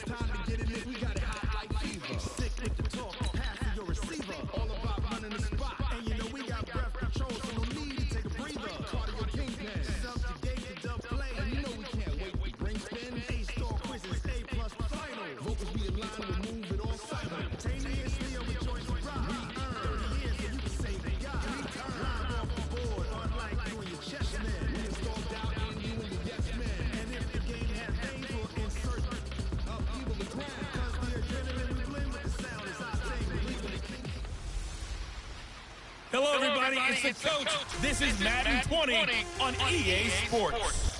time to get it lit. We got it hot like fever. Sick with the talk, pass to your receiver. All about running the spot. And you know we got breath control, so no need to take a breather. Cardio kingpin, self-to-date to dub play. And you know we can't wait to bring spin. A-star quizzes, A+ final. Vocals be in line, we'll move it all simultaneously. Or rejoice and rock. We earn 30 years, so you can say they got. Live off the board, unlike you and your chest man. We installed out in you and your yes man. And if the game had veins, we'll insert upheaval the ground. Cause the adrenaline we blend with the sound is our thing. Hello, everybody. It's the coach. This is Madden 20 on EA Sports.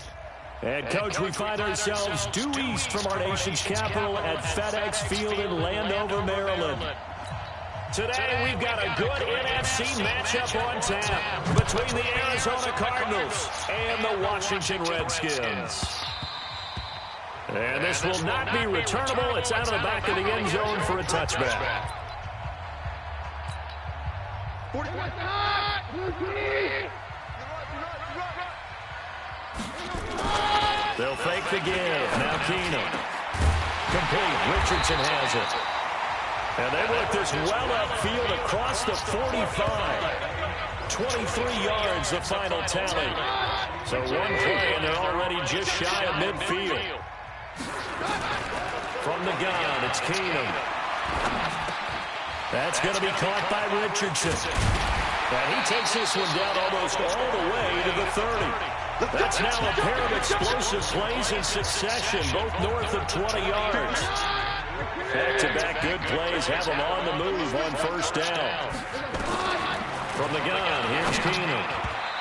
And, Coach, we find ourselves due east from our nation's capital at FedEx Field in Landover, Maryland. Today, we've got a good NFC matchup on tap between the Arizona Cardinals and the Washington Redskins. And this will not be returnable. It's out of the back of the end zone for a touchback. They'll fake the give. Now Keenum. Complete. Richardson has it. And they work this well upfield across the 45. 23 yards, the final tally. So one play, and they're already just shy of midfield. From the gun, it's Keenum. That's going to be caught by Richardson. And he takes this one down almost all the way to the 30. That's now a pair of explosive plays in succession, both north of 20 yards. Back-to-back good plays have them on the move on first down. From the gun, here's Keenum.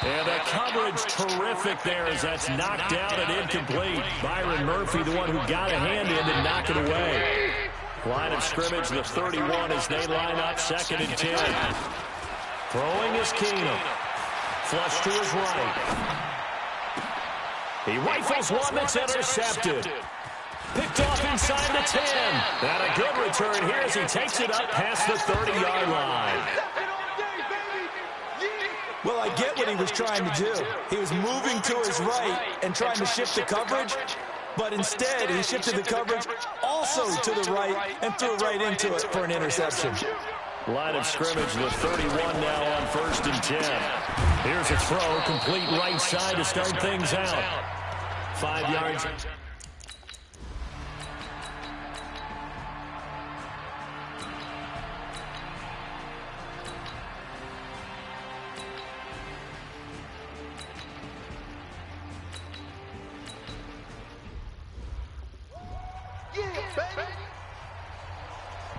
And the coverage terrific there as that's knocked down and incomplete. Byron Murphy, the one who got a hand in to knock it away. Line of scrimmage, the 31 as they line up, 2nd and 10. Throwing is Keenum. Flush to his right. He rifles one that's intercepted. Picked off inside the 10. And a good return here as he takes it up past the 30-yard line. Well, I get what he was trying to do. He was moving to his right and trying to shift the coverage, but instead he shifted the coverage also to the right and threw right into it for an interception. Line of scrimmage, the 31 now on 1st and 10. Here's a throw, complete right side to start things out. 5 yards.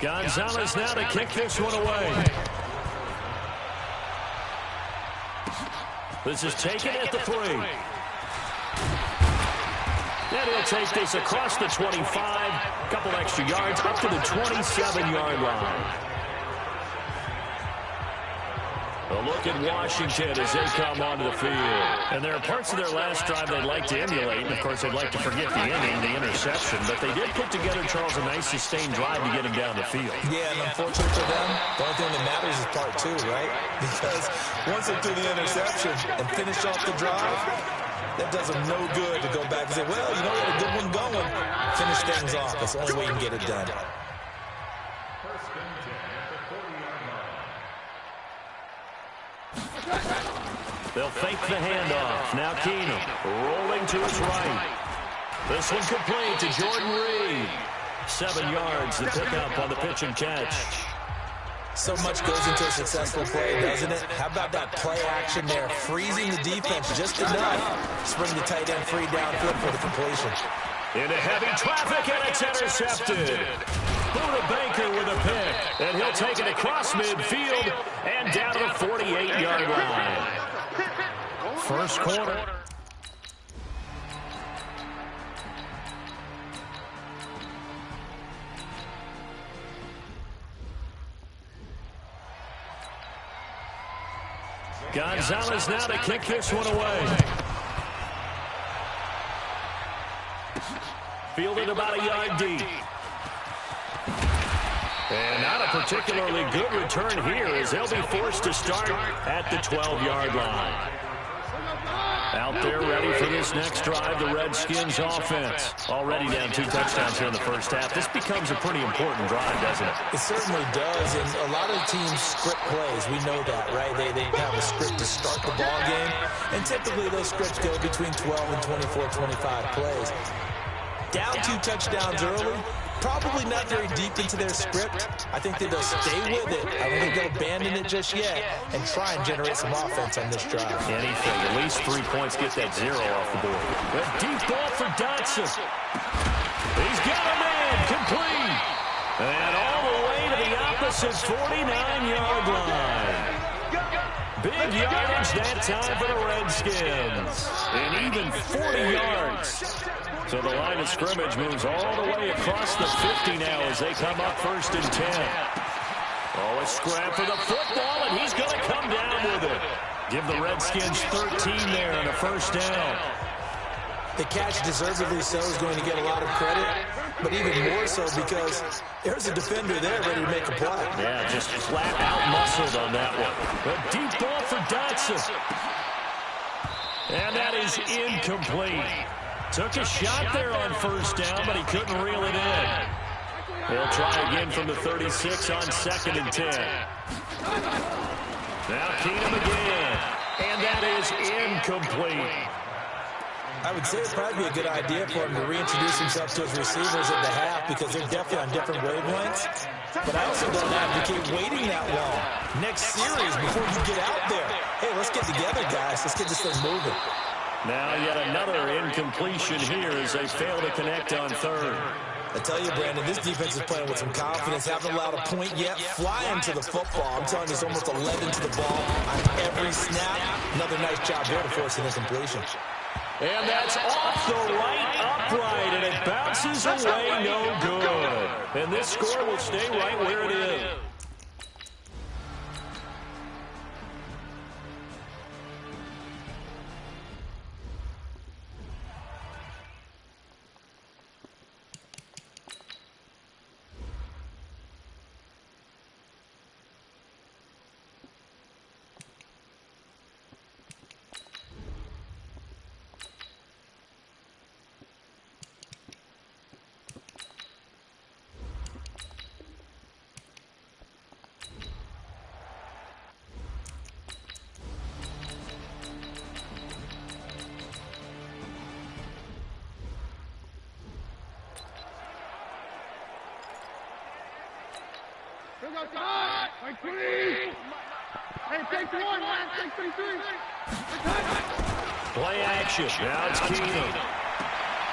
Gonzalez now to kick this one away. This is taken at the 3. And he'll take this across the 25, a couple extra yards, up to the 27-yard line. A look at Washington as they come onto the field. And there are parts of their last drive they'd like to emulate. And, of course, they'd like to forget the inning, the interception. But they did put together, Charles, a nice sustained drive to get him down the field. Yeah, and unfortunately for them, the only thing that matters is part 2, right? Because once they threw the interception and finished off the drive, that does them no good to go back and say, well, you know, we had a good one going. Finish things off. That's the only way you can get it done. They'll fake the handoff. Now Keenum rolling to his right. This one complete to Jordan Reed. 7 yards to pick up on the pitch and catch. So much goes into a successful play, doesn't it? How about that play action there? Freezing the defense just enough. Spring the tight end free downfield for the completion. Into heavy traffic, and it's intercepted. Buda Baker with a pick. And he'll take it across midfield and down to the 48-yard line. First quarter. Gonzalez now to kick this one away. Fielded about a yard deep. And not a particularly good return here as they'll be forced to start at the 12-yard line. Out there ready for this next drive, the Redskins offense. Already down 2 touchdowns here in the first half. This becomes a pretty important drive, doesn't it? It certainly does, and a lot of the teams script plays. We know that, right? They have a script to start the ball game, and typically those scripts go between 12 and 24, 25 plays. Down 2 touchdowns early, probably not very deep into their script. I think that they'll stay with it. I don't think they'll abandon it just yet and try and generate some offense on this drive. Anything, at least 3 points, get that 0 off the board. A deep ball for Dotson. He's got a man, complete. And all the way to the opposite 49-yard line. Big yardage that time for the Redskins. And even 40 yards. So the line of scrimmage moves all the way across the 50 now as they come up 1st and 10. Oh, a scrap for the football, and he's going to come down with it. Give the Redskins 13 there on a 1st down. The catch, deservedly so, is going to get a lot of credit, but even more so because there's a defender there ready to make a play. Yeah, just flat out muscled on that one. A deep ball for Dotson. And that is incomplete. Took a shot there on 1st down, but he couldn't reel it in. He'll try again from the 36 on 2nd and 10. Now Keenum again. And that is incomplete. I would say it'd probably be a good idea for him to reintroduce himself to his receivers at the half because they're definitely on different wavelengths. But I also don't advocate waiting that long. Next series, before you get out there, hey, let's get together, guys. Let's get this thing moving. Now yet another incompletion here as they fail to connect on 3rd. I tell you, Brandon, this defense is playing with some confidence. Haven't allowed a point yet. Flying to the football. I'm telling you, there's almost 11 to the ball on every snap. Another nice job there to force an incompletion. And that's off the right upright, and it bounces away no good. And this score will stay right where it is. Play action. Now it's Keenum.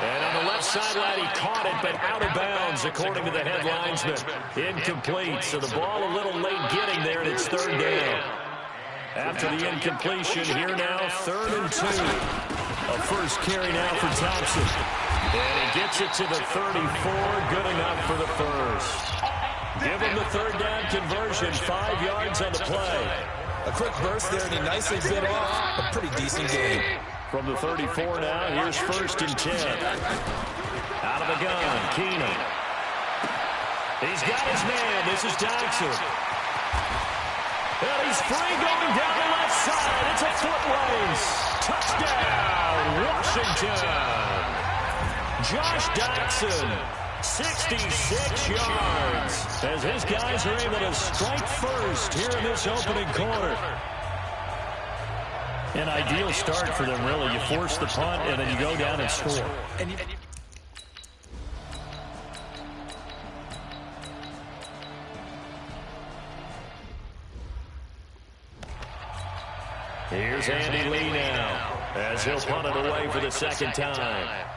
And on the left sideline, he caught it, but out of bounds, according to the head linesman. Incomplete, so the ball a little late getting there, and it's 3rd down. After the incompletion, here now, 3rd and 2. A first carry now for Thompson. And he gets it to the 34, good enough for the first. Give him the 3rd down conversion, 5 yards on the play. A quick burst there, and he nicely bit off a pretty decent game. From the 34 now, here's 1st and 10. Out of the gun, Keenum. He's got his man. This is Dotson. And he's free going down the left side. It's a foot race. Touchdown, Washington. Josh Dotson. 66 yards as his guys are able to strike first here in this opening quarter. An ideal start for them, really. You force the punt, and then you go down and score. Here's Andy Lee now as he'll punt it away for the 2nd time.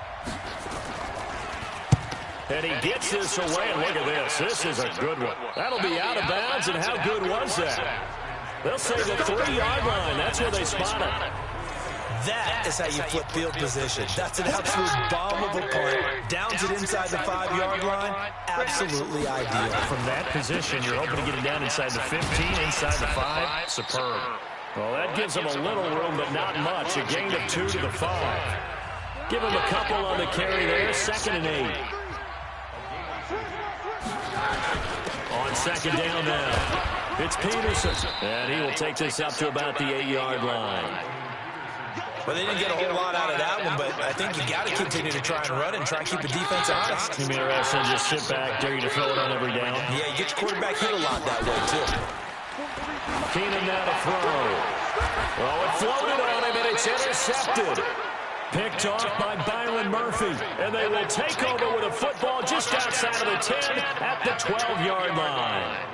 And he gets this away, and look at this. This is a good one. That'll be out of bounds, and how good was that? They'll say the 3-yard line. That's where they spot it. That is how you flip field position. That's an absolute bomb of a punt. Downs it inside the 5-yard line. Absolutely ideal. From that position, you're hoping to get it down inside the 15, inside the 5. Superb. Well, that gives them a little room, but not much. A gain of 2 to the 5. Give them a couple on the carry there. 2nd and 8. On 2nd down now, it's Peterson. And he will take this up to about the 8-yard line. Well, they didn't get a whole lot out of that one, but I think you got to continue to try and run and try and keep the defense honest. You mean the rest and just sit back, dare you to throw it on every down? Yeah, you get your quarterback hit a lot that way, too. Keenum now to throw. Oh, it floated on him, and it's intercepted. Picked off by Byron Murphy, and they will take over with a football just outside of the 10 at the 12-yard line.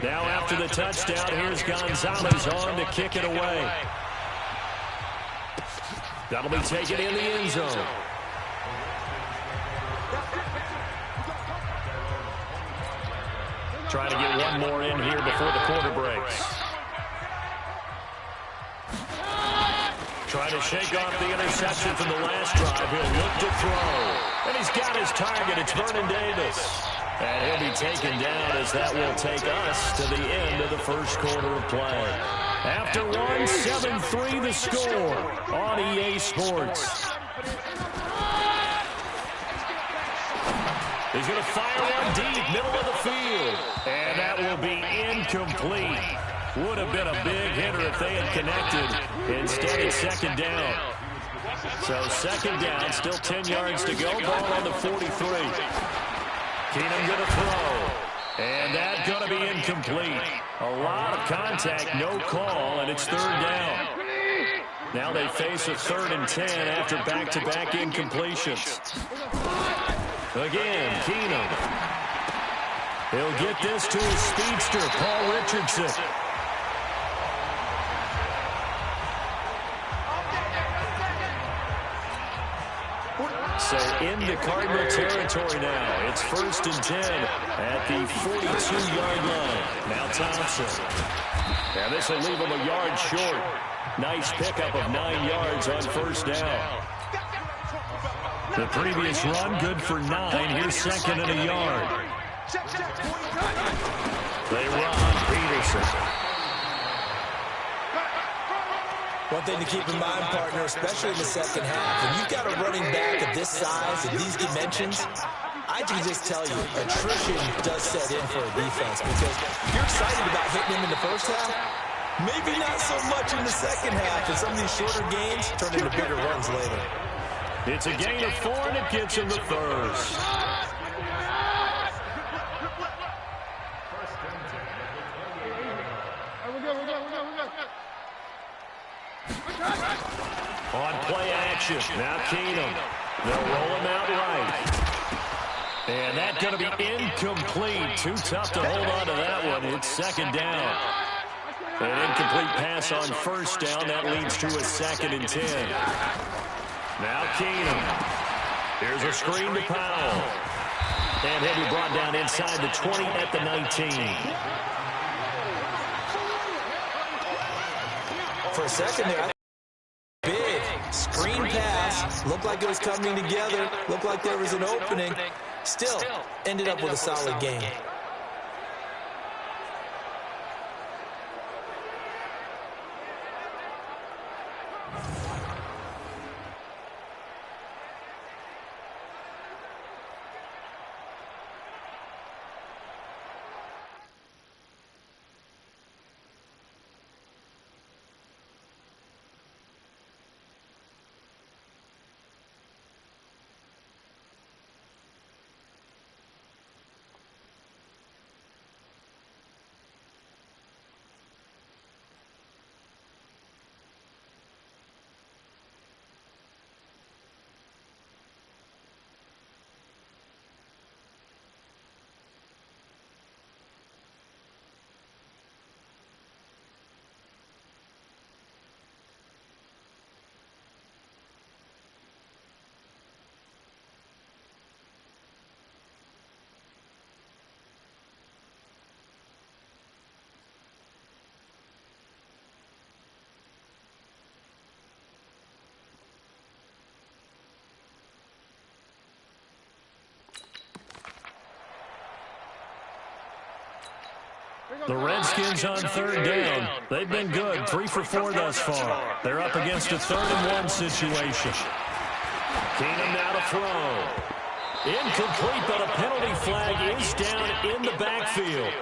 Now after the touchdown, here's Gonzalez on to kick it away. That'll be taken in the end zone. Trying to get one more in here before the quarter breaks. Trying to shake off the interception from the last drive. He'll look to throw. And he's got his target. It's Vernon Davis. And he'll be taken down as that will take us to the end of the first quarter of play. After one, 7-3 the score on EA Sports. He's going to fire one deep, middle of the field. And that will be incomplete. Would have been a big hitter if they had connected. Instead, it's second down. So second down, still 10 yards to go. Ball on the 43. Keenum going to throw. And that's going to be incomplete. A lot of contact, no call, and it's third down. Now they face a 3rd and 10 after back-to-back incompletions. Again, Keenum. He'll get this to his speedster, Paul Richardson. So into Cardinal territory now. It's 1st and 10 at the 42-yard line. Now Thompson. And this will leave him a yard short. Nice pickup of 9 yards on first down. The previous run, good for 9. Here's 2nd and a yard. They run Peterson. One thing to keep in mind, partner, especially in the second half, when you've got a running back of this size and these dimensions, I can just tell you, attrition does set in for a defense because you're excited about hitting him in the first half, maybe not so much in the second half, and some of these shorter gains turn into bigger runs later. It's a gain of 4, and it gets him the first. On play action, now Keenum. They'll roll him out right. And that's going to be incomplete. Too tough to hold on to that one. It's second down. An incomplete pass on first down. That leads to a 2nd and 10. Now Keenum. Here's a screen to Powell. And he'll be brought down inside the 20 at the 19. For a second there, big screen pass. Looked like it was coming together. Looked like there was an opening. Still ended up with a solid game. The Redskins on third down. They've been good, 3 for 4 thus far. They're up against a 3rd and 1 situation. Keenum now to throw. Incomplete, but a penalty flag is down in the backfield.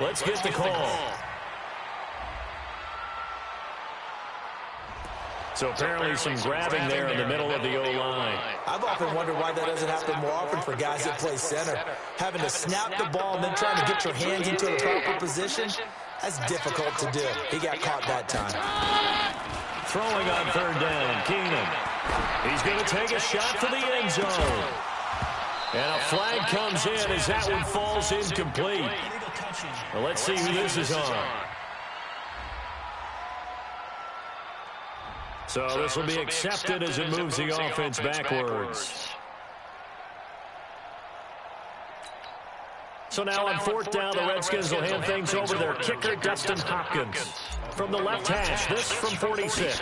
Let's get the call. So apparently some grabbing there in the middle of the O-line. I've often wondered why that doesn't happen more often for guys that play center. Having to snap the ball and then trying to get your hands into the proper position, that's difficult to do. He got caught that time. Throwing on third down, Keenum. He's going to take a shot to the end zone. And a flag comes in as that one falls incomplete. Well, let's see who this is on. So this will be accepted as it moves the offense backwards. So now on fourth down, the Redskins will hand things over to their kicker, Dustin Hopkins. From the left hash, this from 46.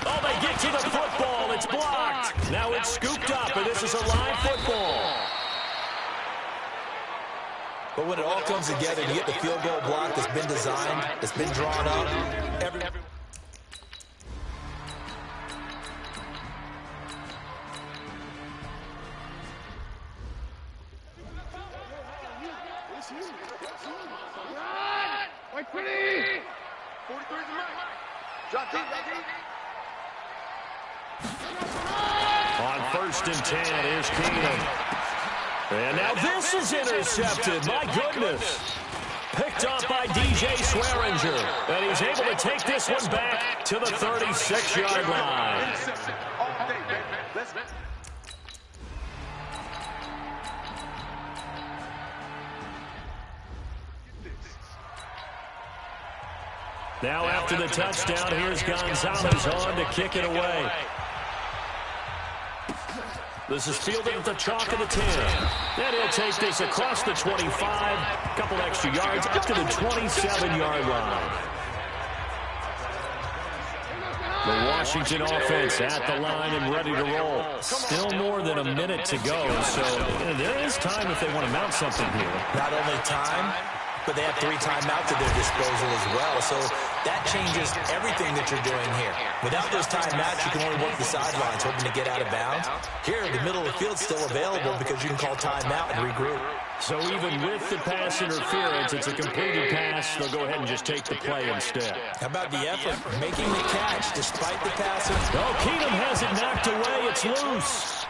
Oh, they get to the football. It's blocked. Now it's scooped up, and this is a live football. But when it all comes together, you get the field goal block that's been designed, that's been drawn up. On first and 10, here's Keenum. And now this is intercepted. My goodness. Picked up by DJ Swearinger. And he's able to take this one back to the 36-yard line. Now after the touchdown, here's Gonzalez on to kick it away. This is fielded at the chalk of the 10. Then he'll take this across the 25, a couple extra yards up to the 27-yard line. The Washington offense at the line and ready to roll. Still more than a minute to go, so there is time if they want to mount something here. Not only time, but they have 3 timeouts at their disposal as well. So that changes everything that you're doing here. Without those timeouts, you can only work the sidelines, hoping to get out of bounds. Here, the middle of the field's still available because you can call timeout and regroup. So even with the pass interference, it's a completed pass. They'll go ahead and just take the play instead. How about the effort, making the catch despite the passing? Oh, Keenum has it knocked away. It's loose.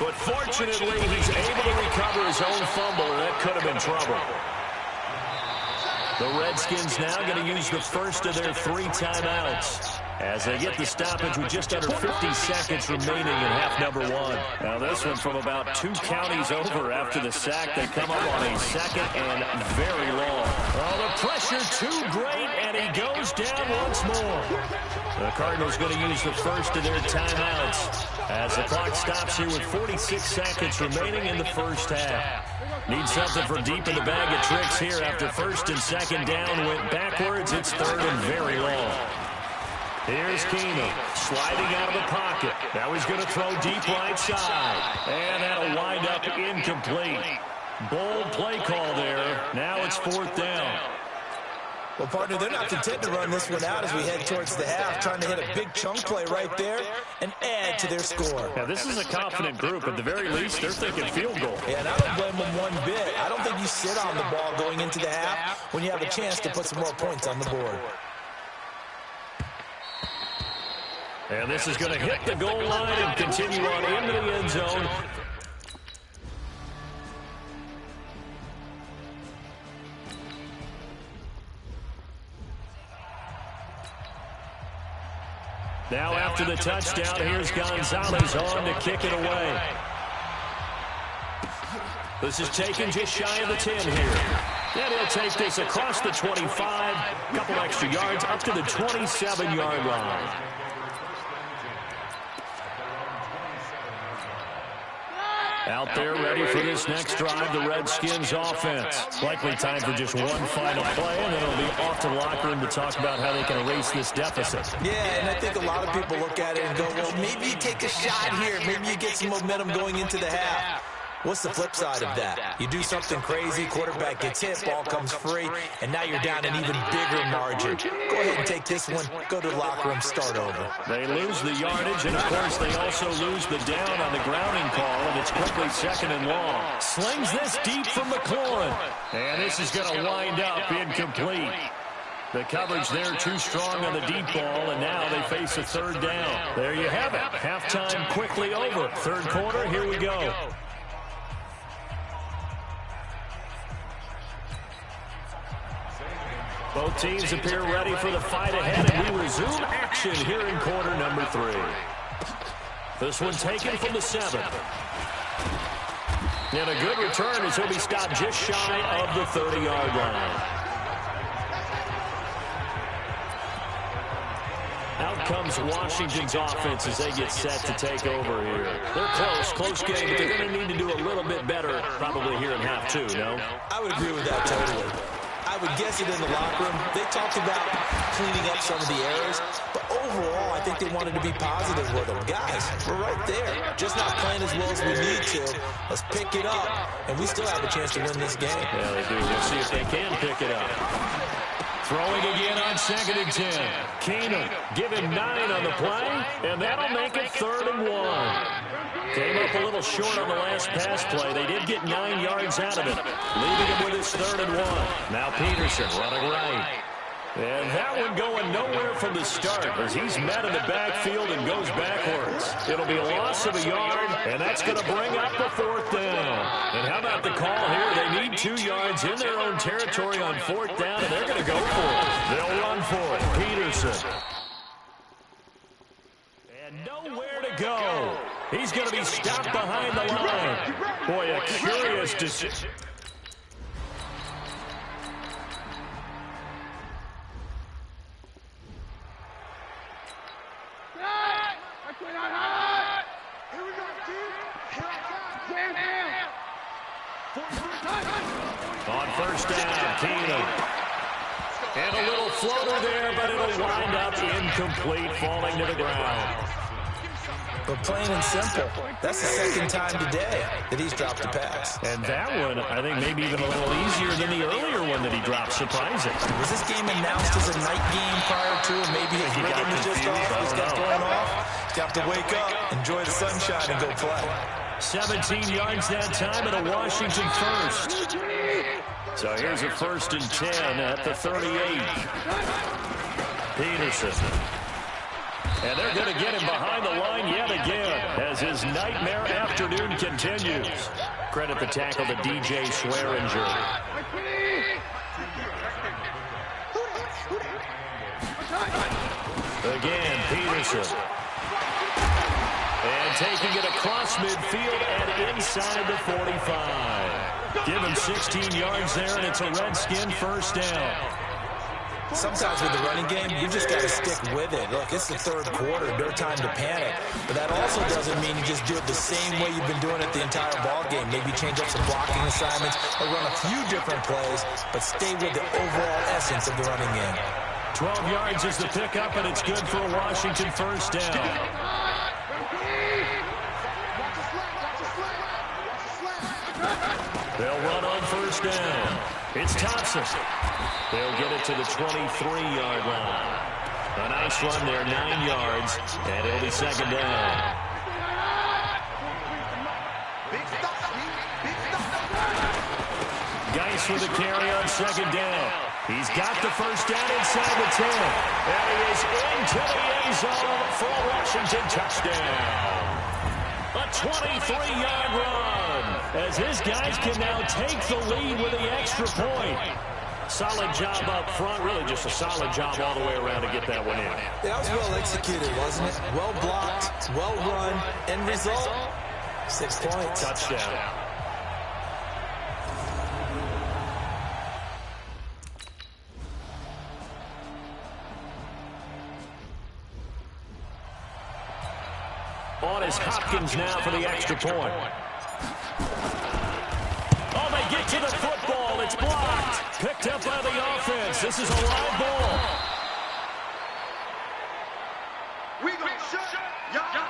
But fortunately, he's able to recover his own fumble, and that could have been trouble. The Redskins now going to use the first of their 3 timeouts as they get the stoppage with just under 50 seconds remaining in half number 1. Now this one from about 2 counties over after the sack. They come up on a second and very long. Oh, the pressure too great, and he goes down once more. The Cardinals going to use the first of their timeouts as the clock stops here with 46 seconds remaining in the first half. Need something for deep in the bag of tricks here after first and second down went backwards. It's third and very long. Here's Keenum sliding out of the pocket. Now he's going to throw deep right side. And that'll wind up incomplete. Bold play call there. Now it's 4th down. Well, partner, they're not content to run this one out as we head towards the half, trying to hit a big chunk play right there and add to their score. Now, this is a confident group. At the very least, they're thinking field goal. Yeah, and I don't blame them one bit. I don't think you sit on the ball going into the half when you have a chance to put some more points on the board. And this is going to hit the goal line and continue on into the end zone. Now after the touchdown, here's Gonzalez on to kick it away. This is taken just shy of the 10 here. And he'll take this across the 25, a couple extra yards up to the 27-yard line. Out there ready for this next drive, the Redskins offense. Likely time for just one final play, and then it'll be off to the locker room to talk about how they can erase this deficit. Yeah, and I think a lot of people look at it and go, well, maybe you take a shot here. Maybe you get some momentum going into the half. What's the flip side of that? You do something crazy, quarterback gets hit, ball comes free, and now you're down an even bigger margin. Go ahead and take this one, go to the locker room, start over. They lose the yardage, and of course they also lose the down on the grounding call, and it's quickly 2nd and long. Slings this deep from McLaurin. And this is going to wind up incomplete. The coverage there too strong on the deep ball, and now they face a 3rd down. There you have it. Halftime quickly over. 3rd quarter, here we go. Both teams appear ready for the fight ahead, and we resume action here in quarter number 3. This one taken from the 7th. And a good return as he'll be stopped just shy of the 30-yard line. Out comes Washington's offense as they get set to take over here. They're close game, but they're going to need to do a little bit better probably here in half 2, no? I would agree with that totally. I would guess it in the locker room. They talked about cleaning up some of the errors, but overall, I think they wanted to be positive with them. Guys, we're right there. Just not playing as well as we need to. Let's pick it up, and we still have a chance to win this game. Yeah, they do. We'll see if they can pick it up. Throwing again on 2nd and 10. Keenum, give him 9 on the play, and that'll make it 3rd and 1. Came up a little short on the last pass play. They did get 9 yards out of it, leaving him with his 3rd and 1. Now Peterson running right. And that one going nowhere from the start as he's met in the backfield and goes backwards. It'll be a loss of a yard, and that's going to bring up the 4th down. And how about the call here? They need 2 yards in their own territory on 4th down, and they're going to go for it. They'll run for it. Peterson. And nowhere to go. He's going to be stopped behind the line. Boy, a curious decision. On 1st down, Keenum. And a little floater there, but it'll wind up incomplete, falling to the ground. But plain and simple, that's the 2nd time today that he's dropped a pass. And that one, I think maybe even a little easier than the earlier one that he dropped, surprising. Was this game announced as a night game prior to, or maybe his rhythm is just off? He's got going off. He's got to wake up, enjoy the sunshine, and go play. 17 yards that time and a Washington 1st. So here's a 1st and 10 at the 38. Peterson. And they're going to get him behind the line yet again as his nightmare afternoon continues. Credit the tackle to DJ Schweringer. Again, Peterson. And taking it across midfield and inside the 45. Give him 16 yards there, and it's a Redskin 1st down. Sometimes with the running game, you just got to stick with it. Look, it's the 3rd quarter. No time to panic. But that also doesn't mean you just do it the same way you've been doing it the entire ball game. Maybe change up some blocking assignments or run a few different plays, but stay with the overall essence of the running game. 12 yards is the pickup, and it's good for a Washington 1st down. They'll run on 1st down. It's Thompson. They'll get it to the 23-yard line. A nice run there, 9 yards, and it'll be 2nd down. Geis with a carry on 2nd down. He's got the 1st down inside the 10. And he is into the end zone for a Washington touchdown. A 23-yard run as his guys can now take the lead with the extra point. Solid job up front, really just a solid job all the way around to get that one in. Yeah, that was well executed, wasn't it? Well blocked, well run, end result, 6 points. Touchdown. On is Hopkins now for the extra point. Oh, they get to the football. It's blocked. Picked up by the offense. This is a live ball. We gonna shut y'all down.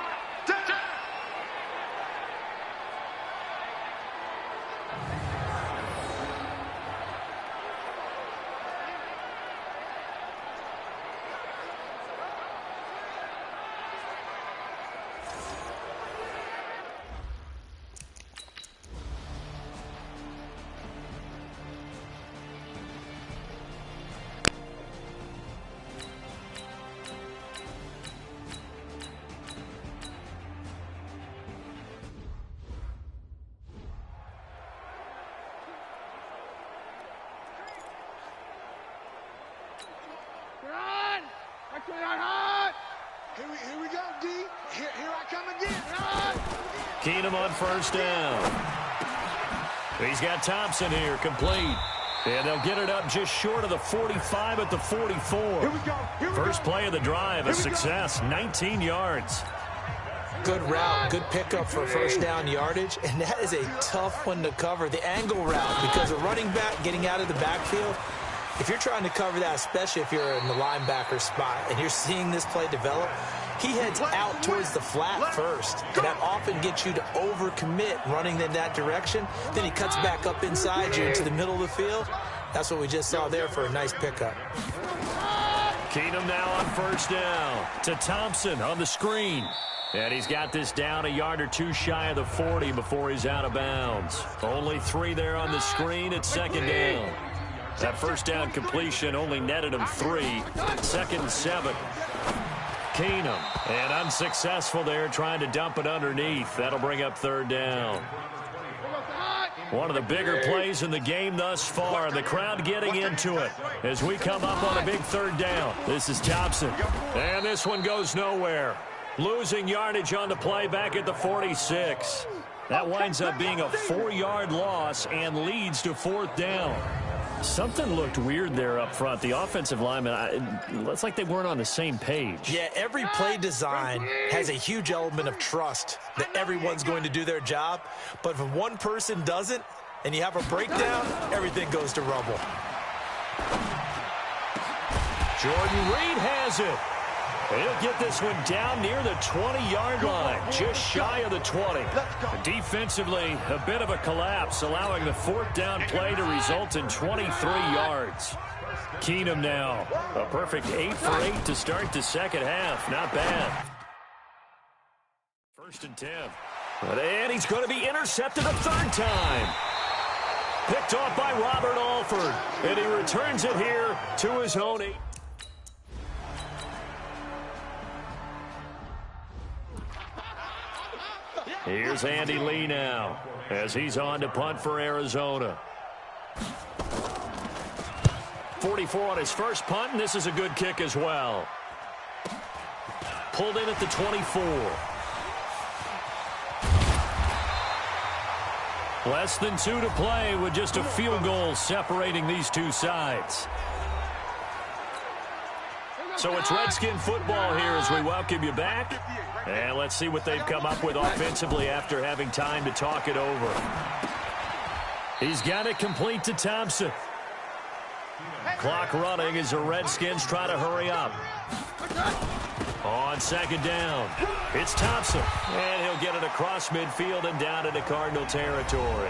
Here we go, D. Here I come again. Keenum on first down. He's got Thompson here, complete. And they'll get it up just short of the 45 at the 44. Here we go. First play of the drive, a success, 19 yards. Good route, good pickup for first down yardage, and that is a tough one to cover, the angle route, because a running back getting out of the backfield, if you're trying to cover that, especially if you're in the linebacker spot and you're seeing this play develop, he heads out towards the flat first, and that often gets you to overcommit running in that direction. Then he cuts back up inside you into the middle of the field. That's what we just saw there for a nice pickup. Keenum now on first down to Thompson on the screen. And he's got this down a yard or two shy of the 40 before he's out of bounds. Only 3 there on the screen at second down. That first down completion only netted him 3. 2nd and 7. Keenum, and unsuccessful there trying to dump it underneath. That'll bring up 3rd down. One of the bigger plays in the game thus far. The crowd getting into it as we come up on a big 3rd down. This is Thompson, and this one goes nowhere. Losing yardage on the play back at the 46. That winds up being a 4-yard loss and leads to 4th down. Something looked weird there up front. The offensive lineman, it's like they weren't on the same page. Yeah, every play design has a huge element of trust that everyone's going to do their job. But if one person doesn't and you have a breakdown, everything goes to rubble. Jordan Reed has it. He'll get this one down near the 20-yard line, just shy of the 20. Defensively, a bit of a collapse, allowing the 4th down play to result in 23 yards. Keenum now, a perfect 8 for 8 to start the second half. Not bad. 1st and 10. And he's going to be intercepted a 3rd time. Picked off by Robert Alford, and he returns it here to his own 8. Here's Andy Lee now as he's on to punt for Arizona. 44 on his first punt, and this is a good kick as well. Pulled in at the 24. Less than 2 to play with just a field goal separating these two sides. So it's Redskin football here as we welcome you back. And let's see what they've come up with offensively after having time to talk it over. He's got it complete to Thompson. Clock running as the Redskins try to hurry up. On 2nd down, it's Thompson. And he'll get it across midfield and down into Cardinal territory.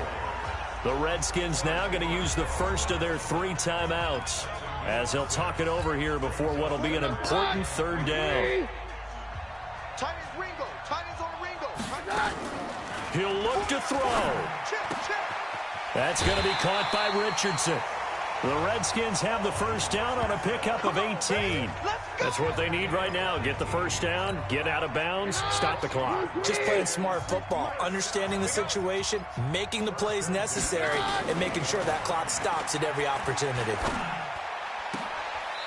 The Redskins now going to use the first of their 3 timeouts as they'll talk it over here before what will be an important 3rd down. He'll look to throw. That's going to be caught by Richardson. The Redskins have the first down on a pickup of 18. That's what they need right now. Get the first down, get out of bounds, stop the clock. Just playing smart football, understanding the situation, making the plays necessary, and making sure that clock stops at every opportunity.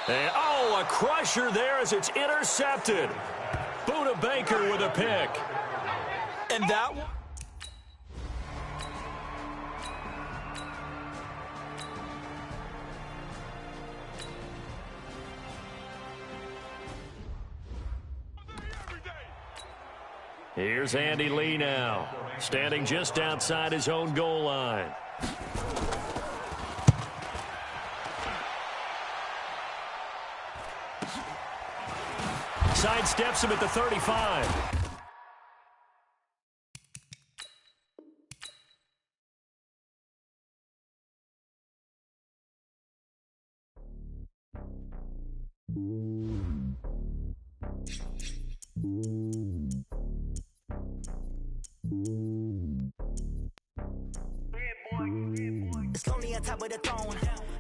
And, a crusher there as it's intercepted. Buda Baker with a pick. And that one. Here's Andy Lee now, standing just outside his own goal line. Sidesteps him at the 35. It's lonely on top of the throne.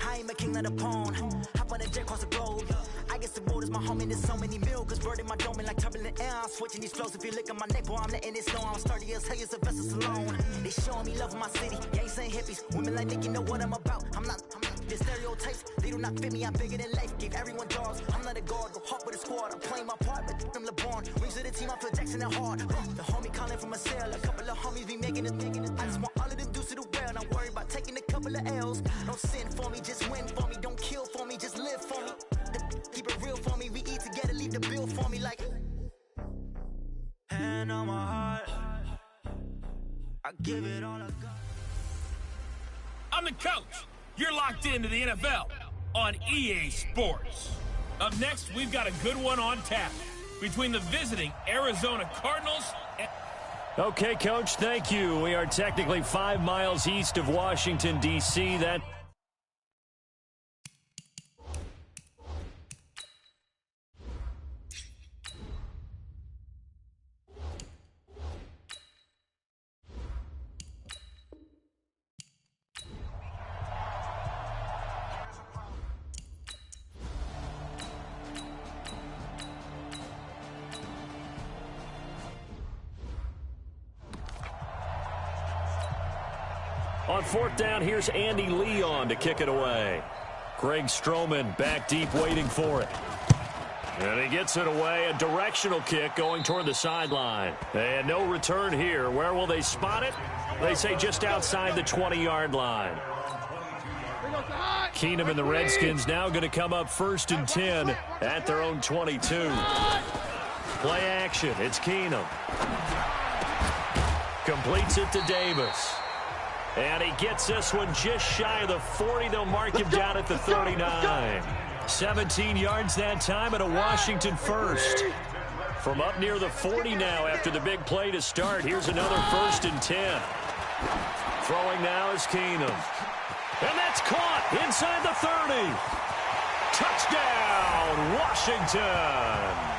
I ain't a king of the pawn. Hop on a jet across the globe. I guess the world is my home and there's so many milkers burning my dome and like turbulent air. I'm switching these flows. If you look at my neck, boy, I'm letting it snow. I'm sturdy as hell, it's a vessel alone. They showing me love in my city. Gang saying hippies. Women like Nick, you know what I'm about. I'm not. The stereotypes. They do not fit me, I'm bigger than life. Gave everyone dogs. I'm not a guard, go hop with a squad. I'm playing my part, but I'm LeBron. Rings to the team, I feel Jackson and hard. The homie calling from a cell. A couple of homies be making it. I just want all of them dudes to do well. Not worried about taking a couple of L's. Don't sin for me, just win for me. Don't kill for me, just live for me. Keep it real for me. We eat together, leave the bill for me like. Hand on my heart. I give it all I got. I'm the coach. You're locked into the NFL on EA Sports. Up next, we've got a good one on tap between the visiting Arizona Cardinals and... Okay, Coach, thank you. We are technically 5 miles east of Washington, D.C. That... On fourth down, here's Andy Leon to kick it away. Greg Stroman back deep waiting for it. And he gets it away, a directional kick going toward the sideline. And no return here. Where will they spot it? They say just outside the 20-yard line. Keenum and the Redskins now going to come up 1st and 10 at their own 22. Play action. It's Keenum. Completes it to Davis. And he gets this one just shy of the 40. They'll mark him down at the 39. 17 yards that time and a Washington first. From up near the 40 now after the big play to start. Here's another 1st and 10. Throwing now is Keenum. And that's caught inside the 30. Touchdown, Washington.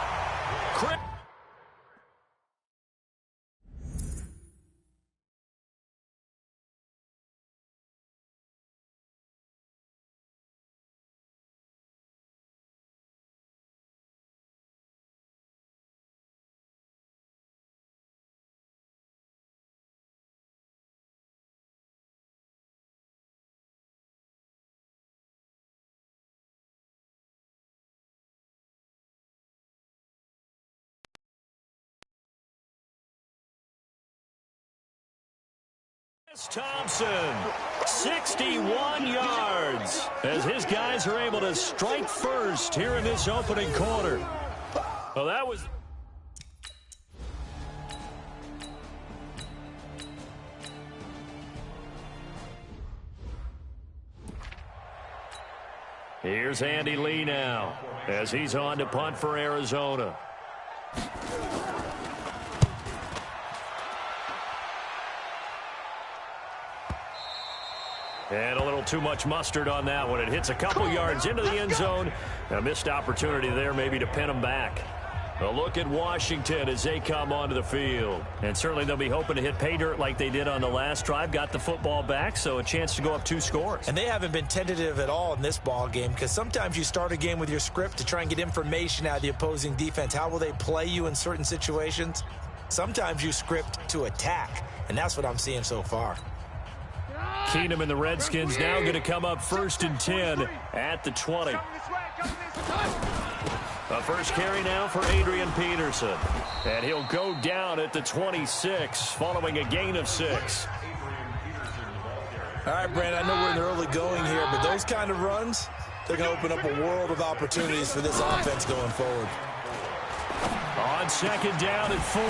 Thompson, 61 yards, as his guys are able to strike first here in this opening quarter. Well, that was... Here's Andy Lee now, as he's on to punt for Arizona. And a little too much mustard on that one. It hits a couple yards into the end zone. A missed opportunity there maybe to pin them back. A look at Washington as they come onto the field. And certainly they'll be hoping to hit pay dirt like they did on the last drive. Got the football back, so a chance to go up 2 scores. And they haven't been tentative at all in this ball game, because sometimes you start a game with your script to try and get information out of the opposing defense. How will they play you in certain situations? Sometimes you script to attack, and that's what I'm seeing so far. Keenum and the Redskins now going to come up 1st and 10 at the 20. A first carry now for Adrian Peterson. And he'll go down at the 26 following a gain of 6. All right, Brandon, I know we're in the early going here, but those kind of runs, they're going to open up a world of opportunities for this offense going forward. On 2nd down at 4,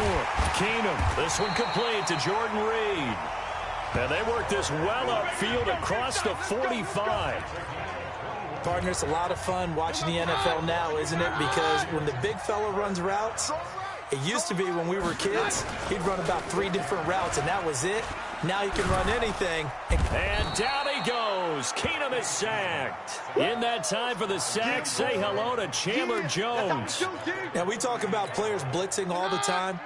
Keenum. This one complete to Jordan Reed. And they work this well upfield across the 45. Partner, it's a lot of fun watching the NFL now, isn't it? Because when the big fella runs routes, it used to be when we were kids, he'd run about 3 different routes, and that was it. Now he can run anything. And down he goes. Keenum is sacked. In that time for the sack, say hello to Chandler Jones. Now, we talk about players blitzing all the time.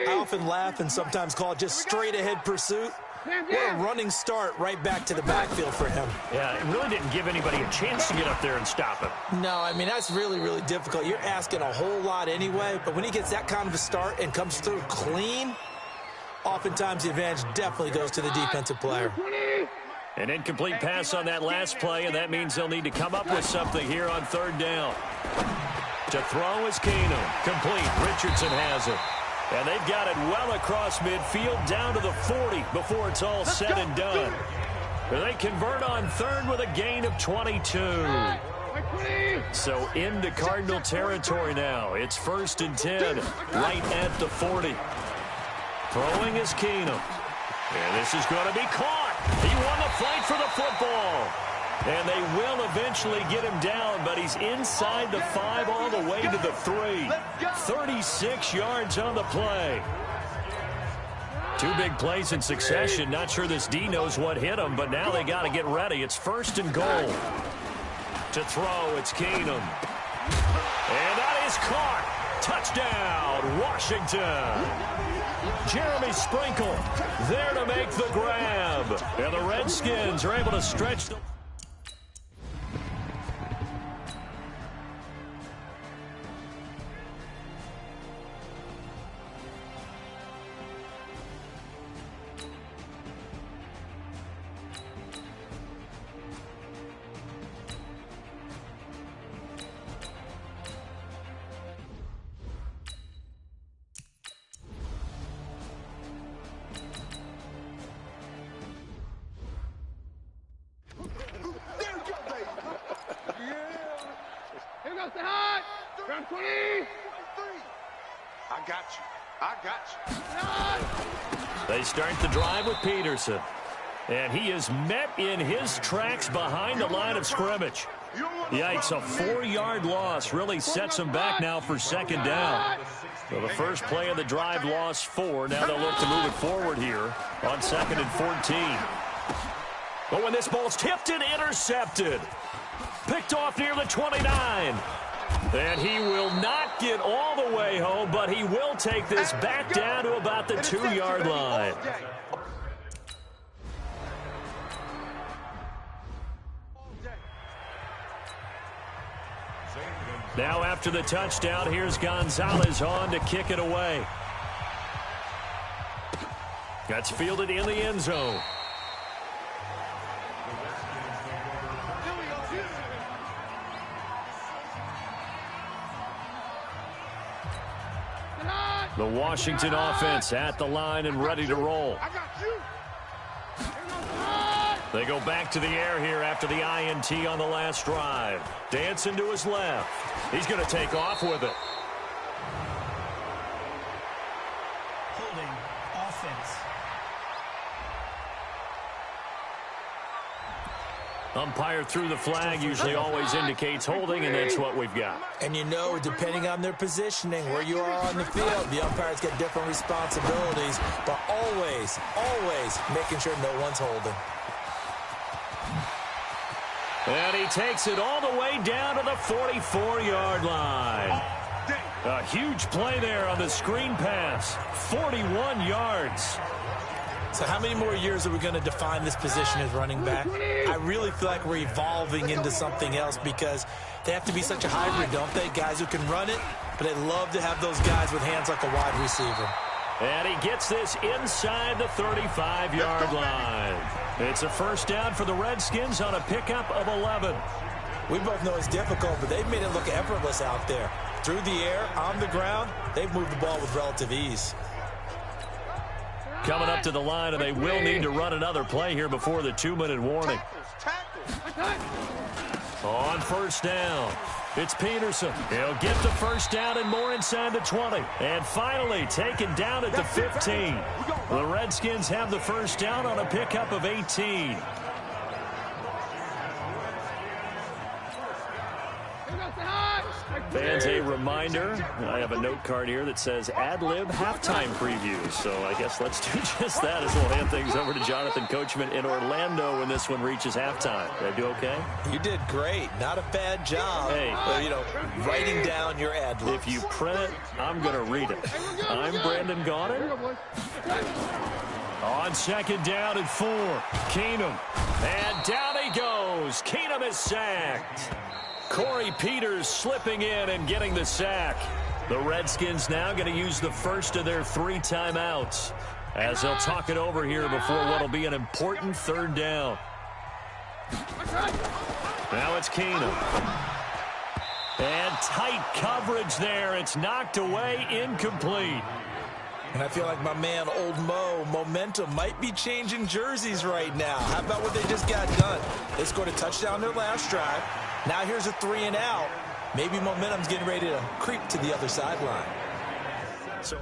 I often laugh and sometimes call it just straight-ahead pursuit. What a running start right back to the backfield for him. Yeah, it really didn't give anybody a chance to get up there and stop him. No, I mean, that's really, really difficult. You're asking a whole lot anyway, but when he gets that kind of a start and comes through clean, oftentimes the advantage definitely goes to the defensive player. An incomplete pass on that last play, and that means they'll need to come up with something here on third down. To throw is Keenum. Complete. Richardson has it. And they've got it well across midfield down to the 40 before it's all said and done. They convert on third with a gain of 22. So into Cardinal territory now. It's 1st and 10 right at the 40. Throwing is Keenum. And this is going to be caught. He won the fight for the football. And they will eventually get him down, but he's inside the 5 all the way to the 3. 36 yards on the play. 2 big plays in succession. Not sure this D knows what hit him, but now they got to get ready. It's 1st and goal. To throw, it's Keenum. And that is caught. Touchdown, Washington. Jeremy Sprinkle there to make the grab. And the Redskins are able to stretch the... They start the drive with Peterson. And he is met in his tracks behind the line of scrimmage. Yikes, a 4-yard loss really sets him back now for 2nd down. So the first play of the drive lost 4. Now they'll look to move it forward here on 2nd and 14. But when this ball's tipped and intercepted. Picked off near the 29. And he will not get all the way home, but he will take this back down to about the 2-yard line. Now after the touchdown, here's Gonzalez on to kick it away. That's fielded in the end zone. The Washington offense at the line and ready to roll. They go back to the air here after the INT on the last drive. Dancing to his left. He's going to take off with it. Holding offense. Umpire through the flag usually always indicates holding, and that's what we've got. And you know, depending on their positioning, where you are on the field, the umpires get different responsibilities, but always, always making sure no one's holding. And he takes it all the way down to the 44-yard line. A huge play there on the screen pass. 41 yards. So how many more years are we going to define this position as running back? I really feel like we're evolving into something else because they have to be such a hybrid, don't they? Guys who can run it, but they love to have those guys with hands like a wide receiver. And he gets this inside the 35-yard line. It's a first down for the Redskins on a pickup of 11. We both know it's difficult, but they've made it look effortless out there. Through the air, on the ground, they've moved the ball with relative ease. Coming up to the line, and they will need to run another play here before the 2-minute warning. On first down, it's Peterson. He'll get the first down and more inside the 20. And finally taken down at the 15. The Redskins have the first down on a pickup of 18. Fans, a reminder, I have a note card here that says ad-lib halftime preview. So I guess let's do just that as we'll hand things over to Jonathan Coachman in Orlando when this one reaches halftime. Did I do okay? You did great. Not a bad job. Hey, writing down your ad-libs. If you print it, I'm going to read it. I'm Brandon Gaudin. On second down and 4, Keenum. And down he goes. Keenum is sacked. Corey Peters slipping in and getting the sack. The Redskins now going to use the first of their 3 timeouts as they'll talk it over here before what will be an important third down. Now it's Keenum. And tight coverage there. It's knocked away, incomplete. And I feel like my man, Old Mo, momentum might be changing jerseys right now. How about what they just got done? They scored a touchdown their last drive. Now here's a 3-and-out. Maybe momentum's getting ready to creep to the other sideline. So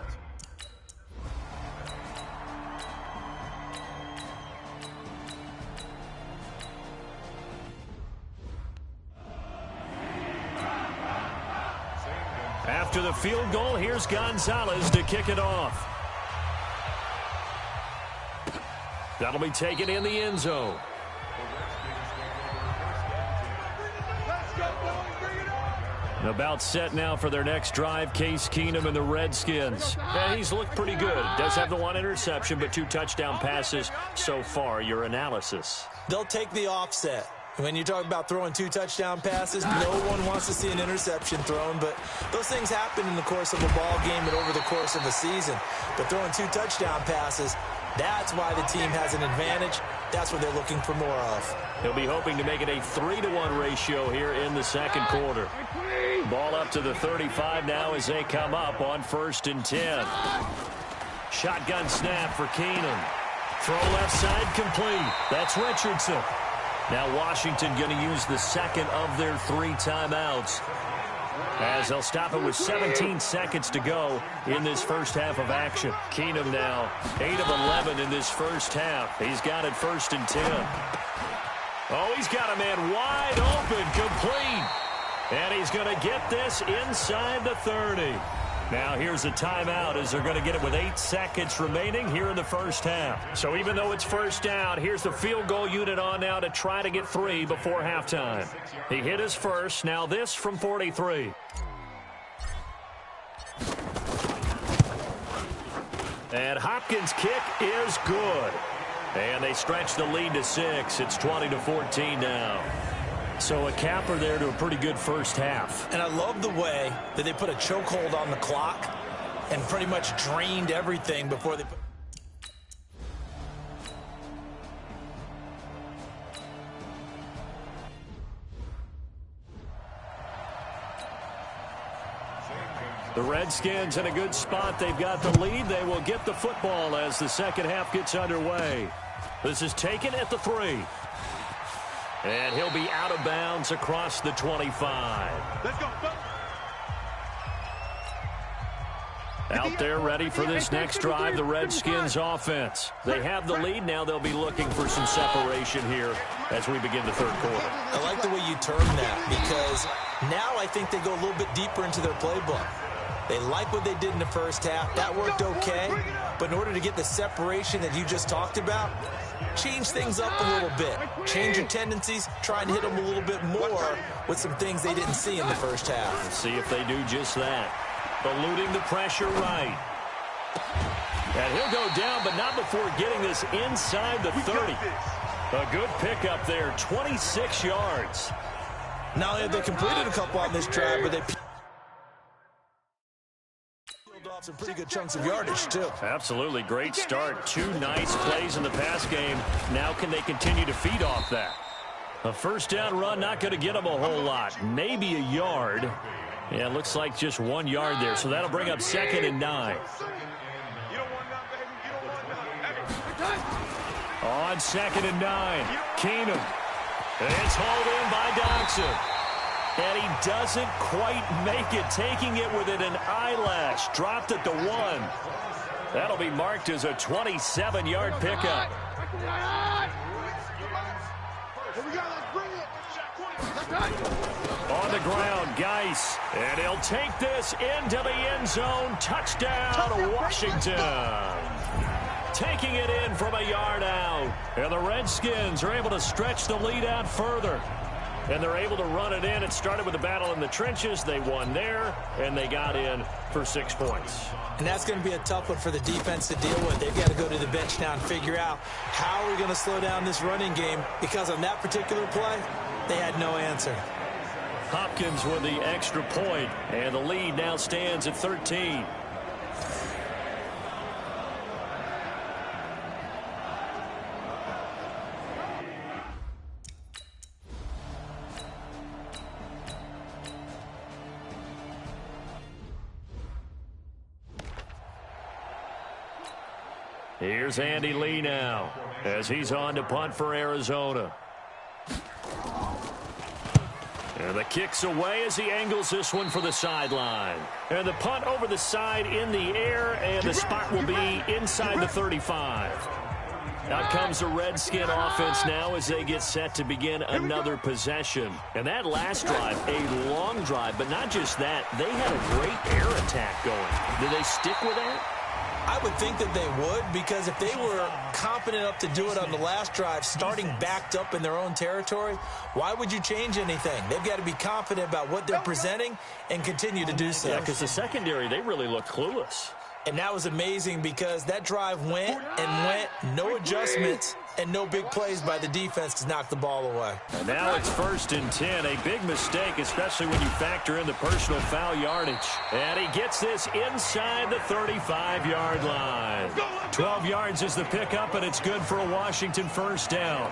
after the field goal, here's Gonzalez to kick it off. That'll be taken in the end zone. And about set now for their next drive, Case Keenum and the Redskins. Yeah, he's looked pretty good. Does have the one interception, but 2 touchdown passes so far. Your analysis? they'll take the offset. When you talk about throwing 2 touchdown passes, no one wants to see an interception thrown, but those things happen in the course of a ball game and over the course of a season. But throwing 2 touchdown passes, that's why the team has an advantage. That's what they're looking for more of. He'll be hoping to make it a 3-to-1 ratio here in the second quarter. Ball up to the 35 now as they come up on 1st and 10. Shotgun snap for Keenum. Throw left side complete. That's Richardson. Now Washington going to use the second of their 3 timeouts, as they'll stop it with 17 seconds to go in this first half of action. Keenum now 8 of 11 in this first half. He's got it 1st and 10. Oh, he's got a man wide open, complete. And he's going to get this inside the 30. Now here's a timeout as they're going to get it with 8 seconds remaining here in the first half. So even though it's first down, here's the field goal unit on now to try to get 3 before halftime. He hit his first. Now this from 43. And Hopkins' kick is good. And they stretch the lead to 6. It's 20-14 now. So a capper there to a pretty good first half. And I love the way that they put a chokehold on the clock and pretty much drained everything before they put... The Redskins in a good spot. They've got the lead. They will get the football as the second half gets underway. This is taken at the 3. And he'll be out of bounds across the 25. Let's go. Out there ready for this next drive, the Redskins offense. They have the lead. Now they'll be looking for some separation here as we begin the third quarter. I like the way you term that, because now I think they go a little bit deeper into their playbook. They like what they did in the first half. That worked okay. But in order to get the separation that you just talked about, change things up a little bit. Change your tendencies. Try and hit them a little bit more with some things they didn't see in the first half. Let's see if they do just that. Eluding the pressure right. And he'll go down, but not before getting this inside the 30. A good pickup there, 26 yards. Not only have they completed a couple on this drive, but they peeled off some pretty good chunks of yardage, too. Absolutely. Great start. 2 nice plays in the pass game. Now can they continue to feed off that? A first down run, not going to get them a whole lot. Maybe a yard. Yeah, it looks like just 1 yard there. So that'll bring up 2nd and 9. On 2nd and 9, Keenum. It's hauled in by Dodson. And he doesn't quite make it, taking it within an eyelash. Dropped at the 1. That'll be marked as a 27-yard pickup. On the ground, Geis. And he'll take this into the end zone. Touchdown, Washington. Taking it in from a yard out. And the Redskins are able to stretch the lead out further. And they're able to run it in. It started with a battle in the trenches. They won there, and they got in for 6 points. And that's going to be a tough one for the defense to deal with. They've got to go to the bench now and figure out how we're going to slow down this running game, because on that particular play, they had no answer. Hopkins with the extra point, and the lead now stands at 13. Here's Andy Lee now as he's on to punt for Arizona. And the kick's away as he angles this one for the sideline. And the punt over the side in the air, and the spot will be inside the 35. Out comes the Redskin offense now as they get set to begin another possession. And that last drive, a long drive, but not just that. They had a great air attack going. Did they stick with that? I would think that they would, because if they were confident enough to do it on the last drive, starting backed up in their own territory, why would you change anything? They've got to be confident about what they're presenting and continue to do so. Yeah, because the secondary, they really looked clueless. And that was amazing because that drive went and went, no adjustments, and no big plays by the defense to knock the ball away. And now it's 1st and 10, a big mistake, especially when you factor in the personal foul yardage. And he gets this inside the 35-yard line. 12 yards is the pickup, and it's good for a Washington first down.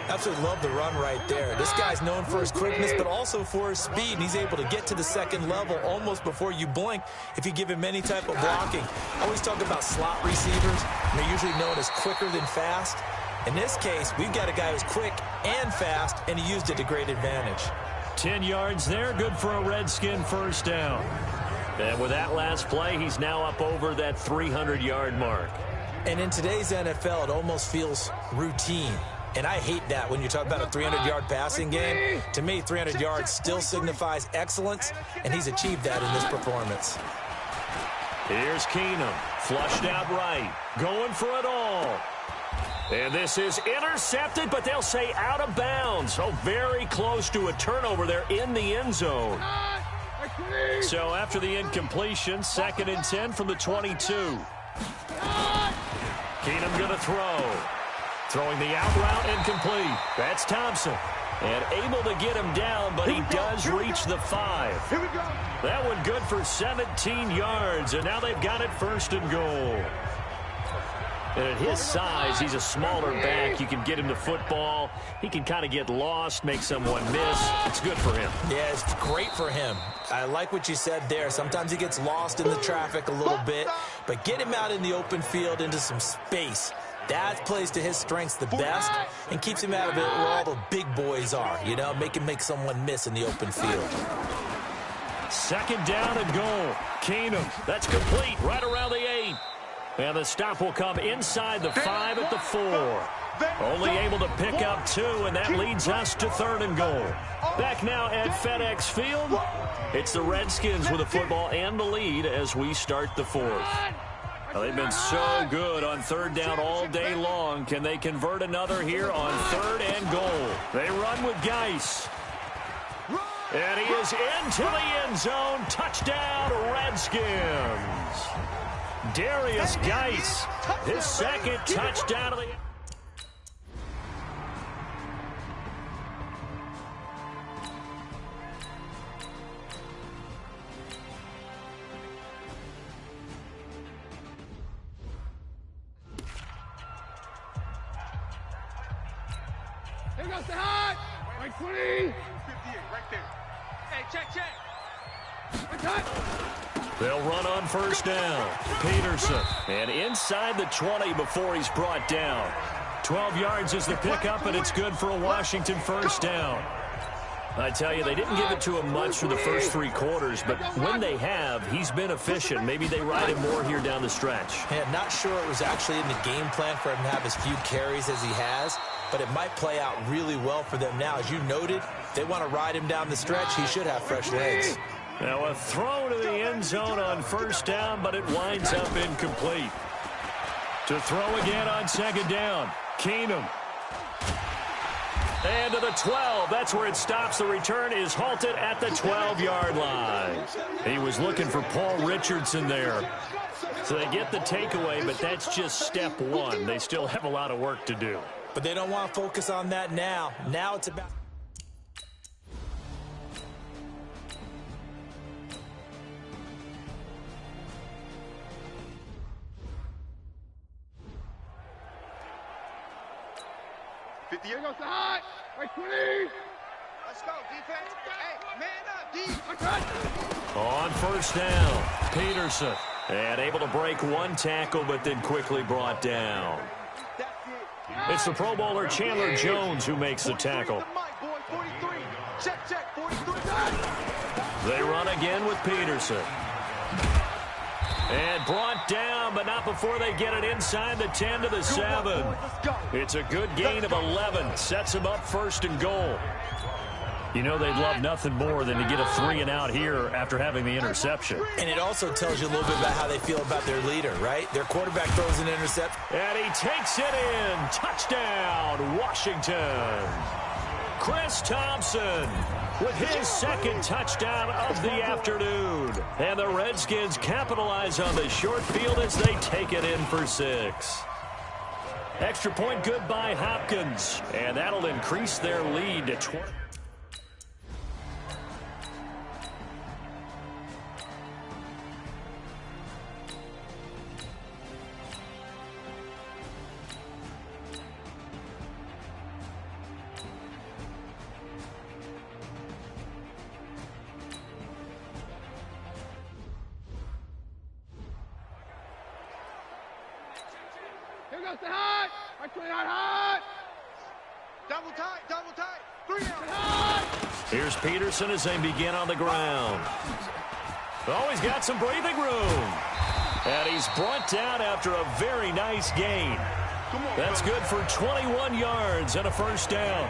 Absolutely love the run right there. This guy's known for his quickness, but also for his speed. And he's able to get to the second level almost before you blink if you give him any type of blocking. I always talk about slot receivers. They're usually known as quicker than fast. In this case, we've got a guy who's quick and fast, and he used it to great advantage. 10 yards there, good for a Redskin first down. And with that last play, he's now up over that 300-yard mark. And in today's NFL, it almost feels routine. And I hate that when you talk about a 300-yard passing game. To me, 300 yards still signifies excellence, and he's achieved that in this performance. Here's Keenum, flushed out right, going for it all. And this is intercepted, but they'll say out of bounds. Oh, very close to a turnover there in the end zone. So after the incompletion, 2nd and 10 from the 22. Keenum going to throw. Throwing the out route incomplete. That's Thompson. And able to get him down, but he does reach the 5. That one good for 17 yards, and now they've got it 1st and goal. And at his size, he's a smaller back. You can get him to football. He can kind of get lost, make someone miss. It's good for him. Yeah, it's great for him. I like what you said there. Sometimes he gets lost in the traffic a little bit, but get him out in the open field into some space. That plays to his strengths the best and keeps him out of it where all the big boys are, you know, make him make someone miss in the open field. 2nd down and goal. Keenum, that's complete right around the 8. And the stop will come inside the 5 at the 4. Only able to pick up 2, and that leads us to 3rd and goal. Back now at FedEx Field. It's the Redskins with the football and the lead as we start the 4th. Well, they've been so good on 3rd down all day long. Can they convert another here on 3rd and goal? They run with Geis. And he is into the end zone. Touchdown, Redskins. Darius Geis, his 2nd touchdown of the... Here goes the high. Right 20. 58 right there. Hey, check. They'll run on 1st down. Peterson. And inside the 20 before he's brought down. 12 yards is the pickup, and it's good for a Washington first down. I tell you, they didn't give it to him much for the first 3 quarters, but when they have, he's been efficient. Maybe they ride him more here down the stretch. Yeah, not sure it was actually in the game plan for him to have as few carries as he has, but it might play out really well for them now. As you noted, they want to ride him down the stretch. He should have fresh legs. Now a throw to the end zone on 1st down, but it winds up incomplete. To throw again on 2nd down, Keenum. And to the 12. That's where it stops. The return is halted at the 12-yard line. He was looking for Paul Richardson there. So they get the takeaway, but that's just step 1. They still have a lot of work to do. But they don't want to focus on that now. Now it's about... Here goes the high. Right 20. Let's go, defense. Hey, man up, D. On 1st down, Peterson. And able to break one tackle, but then quickly brought down. It's the Pro Bowler Chandler Jones who makes the tackle. They run again with Peterson. And brought down, but not before they get it inside the 10 to the 7. It's a good gain of 11. Sets them up 1st and goal. You know they'd love nothing more than to get a 3-and-out here after having the interception. And it also tells you a little bit about how they feel about their leader, right? Their quarterback throws an interception. And he takes it in. Touchdown, Washington. Chris Thompson with his 2nd touchdown of the afternoon. And the Redskins capitalize on the short field as they take it in for 6. Extra point good by Hopkins. And that'll increase their lead to 20. Here goes the hot. Hot. Double tight. 3-out. Hot. Here's Peterson as they begin on the ground. Oh, he's got some breathing room. And he's brought down after a very nice gain. That's good for 21 yards and a 1st down.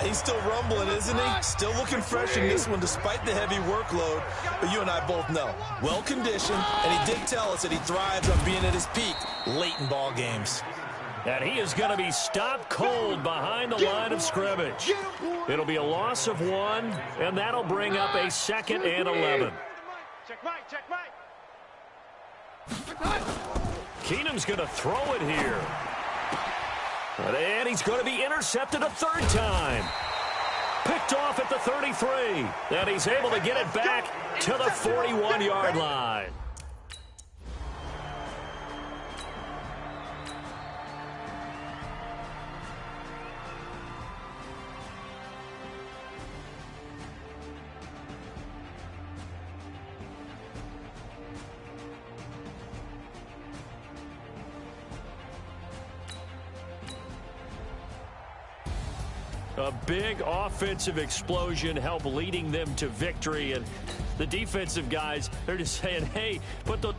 He's still rumbling, isn't he? Still looking fresh in this one despite the heavy workload. But you and I both know, well-conditioned, and he did tell us that he thrives on being at his peak late in ball games. And he is going to be stopped cold behind the line of scrimmage. It'll be a loss of 1, and that'll bring up a 2nd and 11. Check Mike. Keenum's going to throw it here. And he's going to be intercepted a 3rd time. Picked off at the 33. And he's able to get it back to the 41-yard line. A big offensive explosion helped leading them to victory. And the defensive guys, they're just saying, hey, put the